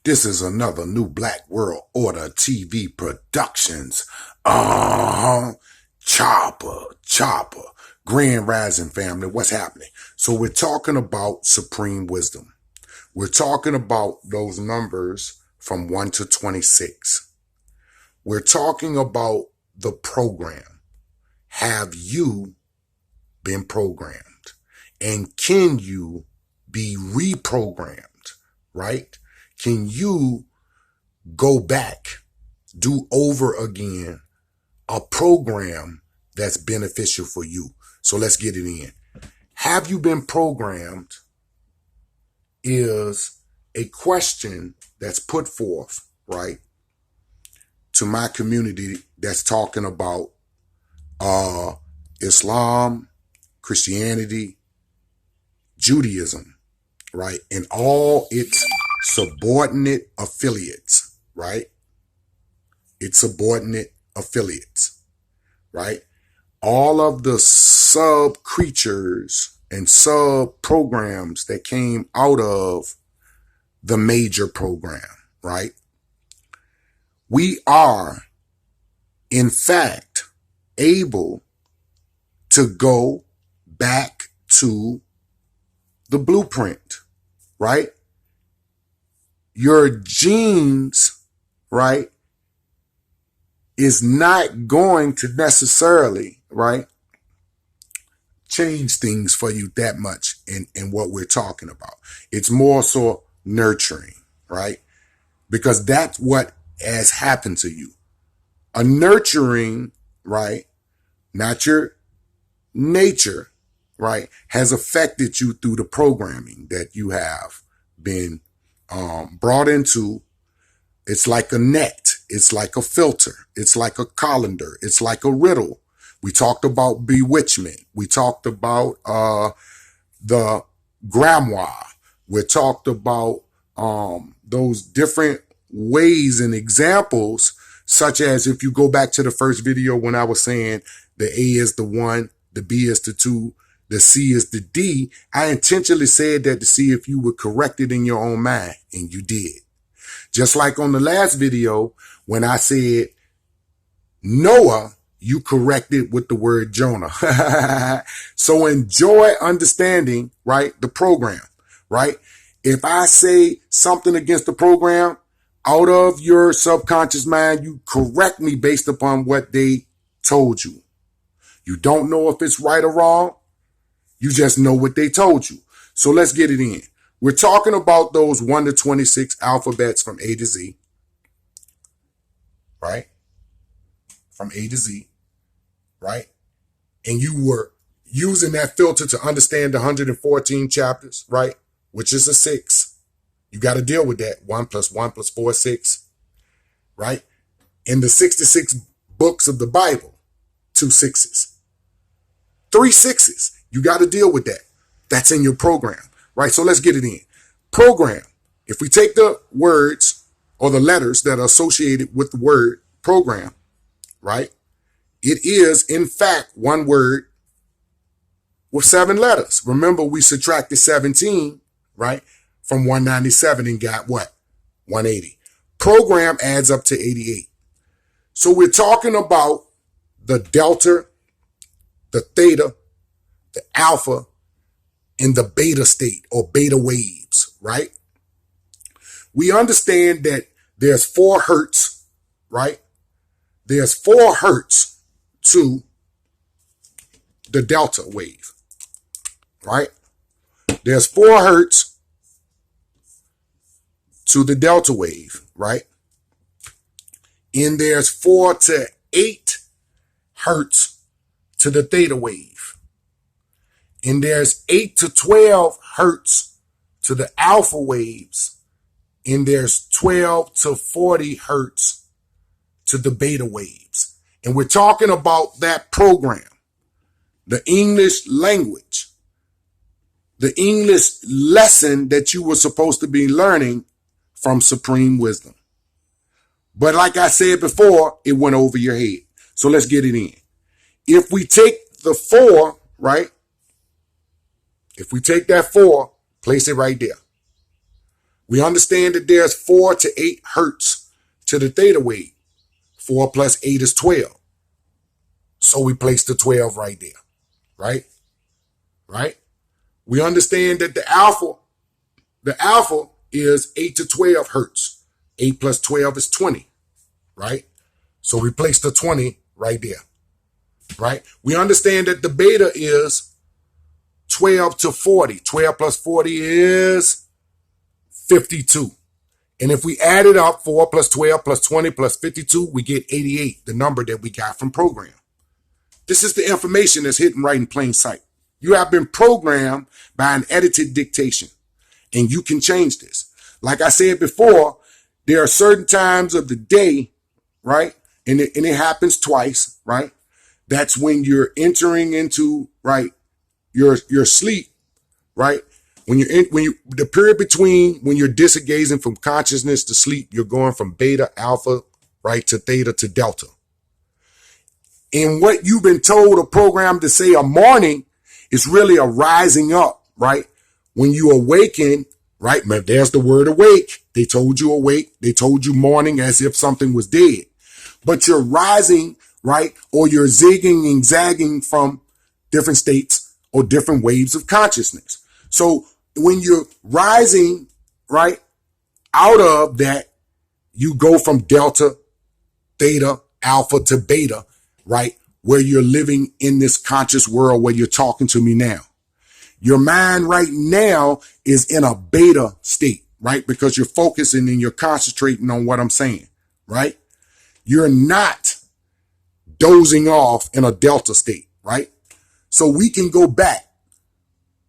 This is another new Black World Order TV Productions. Chopper. Grand Rising family, what's happening? So we're talking about supreme wisdom. We're talking about those numbers from 1 to 26. We're talking about the program. Have you been programmed? And can you be reprogrammed, right? Can you go back, do over again a program that's beneficial for you? So let's get it in. Have you been programmed is a question that's put forth, right, to my community that's talking about Islam, Christianity, Judaism, right, and all its subordinate affiliates, right? Its subordinate affiliates, right? All of the sub creatures and sub programs that came out of the major program, right? We are, in fact, able to go back to the blueprint, right? Your genes, right, is not going to necessarily, right, change things for you that much in what we're talking about. It's more so nurturing, right? Because that's what has happened to you. A nurturing, right, not your nature, right, has affected you through the programming that you have been brought into. It's like a net. It's like a filter. It's like a colander. It's like a riddle. We talked about bewitchment. We talked about the grimoire. We talked about those different ways and examples, such as if you go back to the first video when I was saying the A is the 1, the B is the 2, the C is the D. I intentionally said that to see if you would correct it in your own mind, and you did. Just like on the last video, when I said Noah, you corrected with the word Jonah. So enjoy understanding, right, the program, right? If I say something against the program, out of your subconscious mind, you correct me based upon what they told you. You don't know if it's right or wrong. You just know what they told you. So let's get it in. We're talking about those 1 to 26 alphabets from A to Z, right? From A to Z, right? And you were using that filter to understand the 114 chapters, right? Which is a 6. You got to deal with that. 1 + 1 + 4 = 6, right? In the 66 books of the Bible, 2 6s. 3 6s. You got to deal with that. That's in your program, right? So let's get it in. Program. If we take the words or the letters that are associated with the word program, right? It is, in fact, one word with 7 letters. Remember, we subtracted 17, right, from 197 and got what? 180. Program adds up to 88. So we're talking about the delta, the theta, the alpha, and the beta state or beta waves, right? We understand that there's 4 hertz, right? There's 4 hertz to the delta wave, right? There's 4 hertz to the delta wave, right? And there's 4 to 8 hertz to the theta wave. And there's 8 to 12 hertz to the alpha waves. And there's 12 to 40 hertz to the beta waves. And we're talking about that program, the English language, the English lesson that you were supposed to be learning from Supreme Wisdom. But like I said before, it went over your head. So let's get it in. If we take the 4, right? If we take that 4, place it right there. We understand that there's 4 to 8 hertz to the theta wave. 4 plus 8 is 12. So we place the 12 right there, right? Right? We understand that the alpha is 8 to 12 hertz. 8 plus 12 is 20, right? So we place the 20 right there, right? We understand that the beta is 12 to 40. 12 plus 40 is 52. And if we add it up, 4 plus 12 plus 20 plus 52, we get 88, the number that we got from program. This is the information that's hidden right in plain sight. You have been programmed by an edited dictation, and you can change this. Like I said before, there are certain times of the day, right? And it happens twice, right? That's when you're entering into, right, your sleep, right? The period between when you're disengaging from consciousness to sleep, you're going from beta, alpha, right, to theta to delta. And what you've been told or programmed to say a morning is really a rising up, right? When you awaken, right? There's the word awake. They told you awake. They told you morning as if something was dead. But you're rising, right? Or you're zigging and zagging from different states or different waves of consciousness. So when you're rising, right, out of that, you go from delta, theta, alpha to beta, right? Where you're living in this conscious world where you're talking to me now. Your mind right now is in a beta state, right? Because you're focusing and you're concentrating on what I'm saying, right? You're not dozing off in a delta state, right? So we can go back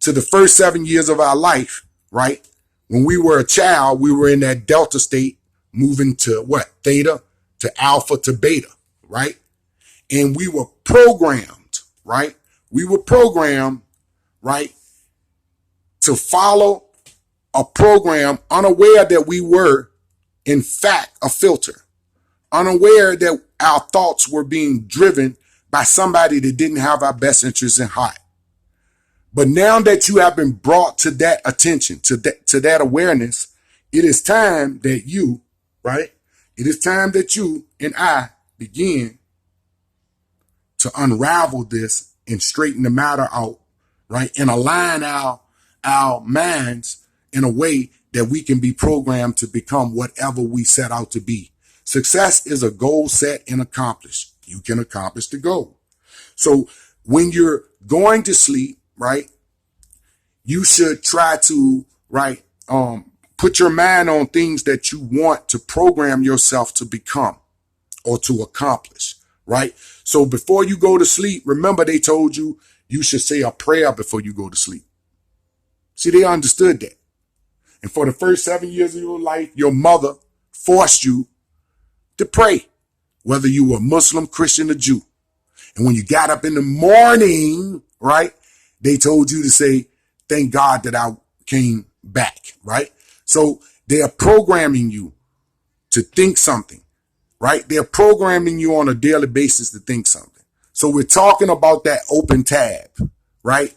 to the first 7 years of our life, right? When we were a child, we were in that delta state, moving to what? Theta to alpha to beta, right? And we were programmed, right? We were programmed, right, to follow a program, unaware that we were, in fact, a filter, unaware that our thoughts were being driven by somebody that didn't have our best interests in heart. But now that you have been brought to that attention, to that awareness, it is time that you, right? It is time that you and I begin to unravel this and straighten the matter out, right? And align our minds in a way that we can be programmed to become whatever we set out to be. Success is a goal set and accomplished. You can accomplish the goal. So when you're going to sleep, right, you should try to, right, put your mind on things that you want to program yourself to become or to accomplish, right? So before you go to sleep, remember they told you you should say a prayer before you go to sleep. See, they understood that. And for the first 7 years of your life, your mother forced you to pray, whether you were Muslim, Christian, or Jew. And when you got up in the morning, right, they told you to say, thank God that I came back, right? So they are programming you to think something, right? They're programming you on a daily basis to think something. So we're talking about that open tab, right?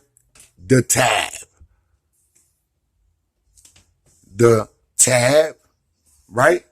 The tab, right?